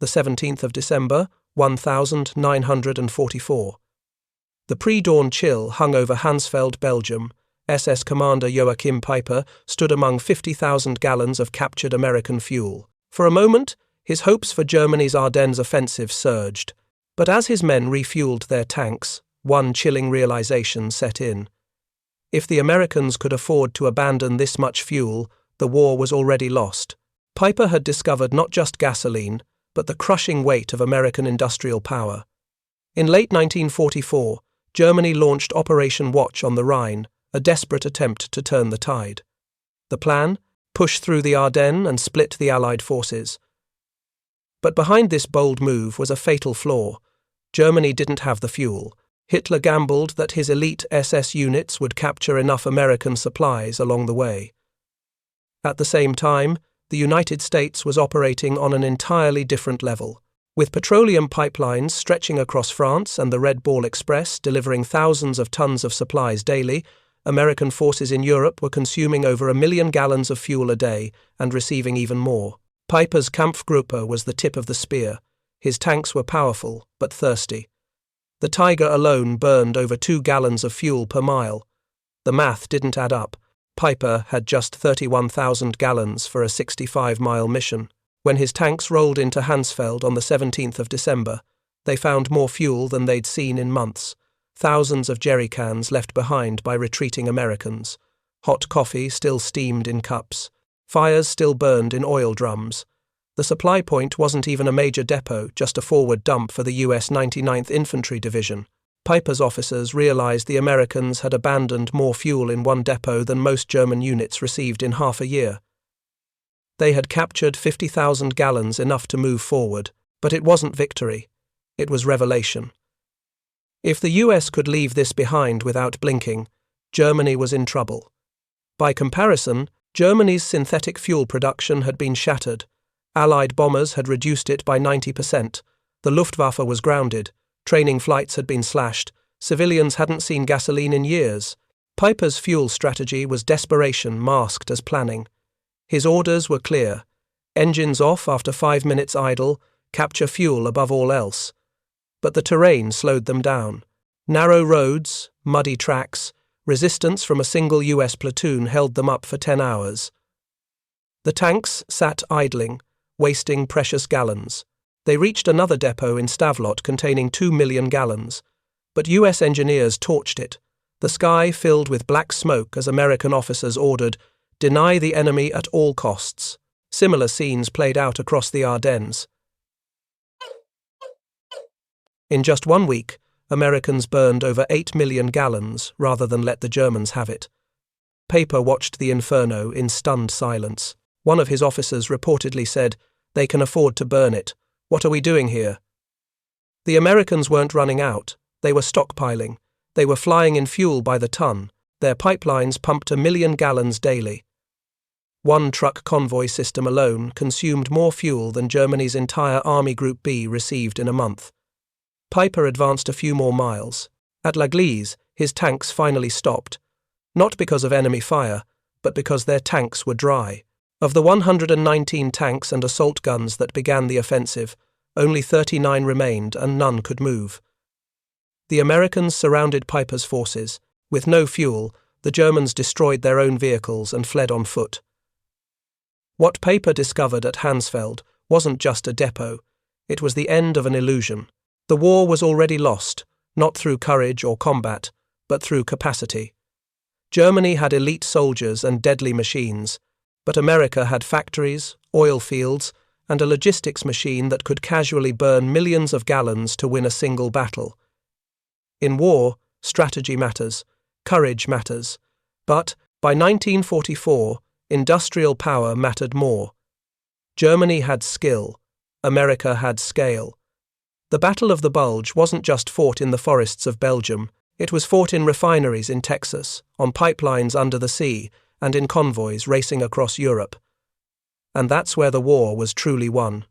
the 17th of December, 1944. The pre-dawn chill hung over Hansfeld, Belgium. SS Commander Joachim Peiper stood among 50,000 gallons of captured American fuel. For a moment, his hopes for Germany's Ardennes offensive surged. But as his men refueled their tanks, one chilling realization set in. If the Americans could afford to abandon this much fuel, the war was already lost. Peiper had discovered not just gasoline, but the crushing weight of American industrial power. In late 1944, Germany launched Operation Watch on the Rhine, a desperate attempt to turn the tide. The plan? Push through the Ardennes and split the Allied forces. But behind this bold move was a fatal flaw. Germany didn't have the fuel. Hitler gambled that his elite SS units would capture enough American supplies along the way. At the same time, the United States was operating on an entirely different level. With petroleum pipelines stretching across France and the Red Ball Express delivering thousands of tons of supplies daily, American forces in Europe were consuming over 1 million gallons of fuel a day and receiving even more. Peiper's Kampfgruppe was the tip of the spear. His tanks were powerful, but thirsty. The Tiger alone burned over 2 gallons of fuel per mile. The math didn't add up. Peiper had just 31,000 gallons for a 65-mile mission. When his tanks rolled into Hansfeld on the 17th of December, they found more fuel than they'd seen in months. Thousands of jerry cans left behind by retreating Americans. Hot coffee still steamed in cups. Fires still burned in oil drums. The supply point wasn't even a major depot, just a forward dump for the US 99th Infantry Division. Peiper's officers realized the Americans had abandoned more fuel in one depot than most German units received in half a year. They had captured 50,000 gallons, enough to move forward, but it wasn't victory. It was revelation. If the US could leave this behind without blinking, Germany was in trouble. By comparison, Germany's synthetic fuel production had been shattered. Allied bombers had reduced it by 90%. The Luftwaffe was grounded. Training flights had been slashed. Civilians hadn't seen gasoline in years. Peiper's fuel strategy was desperation masked as planning. His orders were clear. Engines off after 5 minutes idle, capture fuel above all else. But the terrain slowed them down. Narrow roads, muddy tracks, resistance from a single US platoon held them up for 10 hours. The tanks sat idling, wasting precious gallons. They reached another depot in Stavelot containing 2 million gallons. But US engineers torched it. The sky filled with black smoke as American officers ordered, "Deny the enemy at all costs." Similar scenes played out across the Ardennes. In just 1 week, Americans burned over 8 million gallons rather than let the Germans have it. Peiper watched the inferno in stunned silence. One of his officers reportedly said, "They can afford to burn it. What are we doing here?" The Americans weren't running out. They were stockpiling. They were flying in fuel by the ton. Their pipelines pumped 1 million gallons daily. One truck convoy system alone consumed more fuel than Germany's entire Army Group B received in a month. Peiper advanced a few more miles. At La Glise, his tanks finally stopped, not because of enemy fire, but because their tanks were dry. Of the 119 tanks and assault guns that began the offensive, only 39 remained and none could move. The Americans surrounded Peiper's forces. With no fuel, the Germans destroyed their own vehicles and fled on foot. What Peiper discovered at Hansfeld wasn't just a depot. It was the end of an illusion. The war was already lost, not through courage or combat, but through capacity. Germany had elite soldiers and deadly machines, but America had factories, oil fields, and a logistics machine that could casually burn millions of gallons to win a single battle. In war, strategy matters, courage matters, but by 1944, industrial power mattered more. Germany had skill, America had scale. The Battle of the Bulge wasn't just fought in the forests of Belgium, it was fought in refineries in Texas, on pipelines under the sea, and in convoys racing across Europe. And that's where the war was truly won.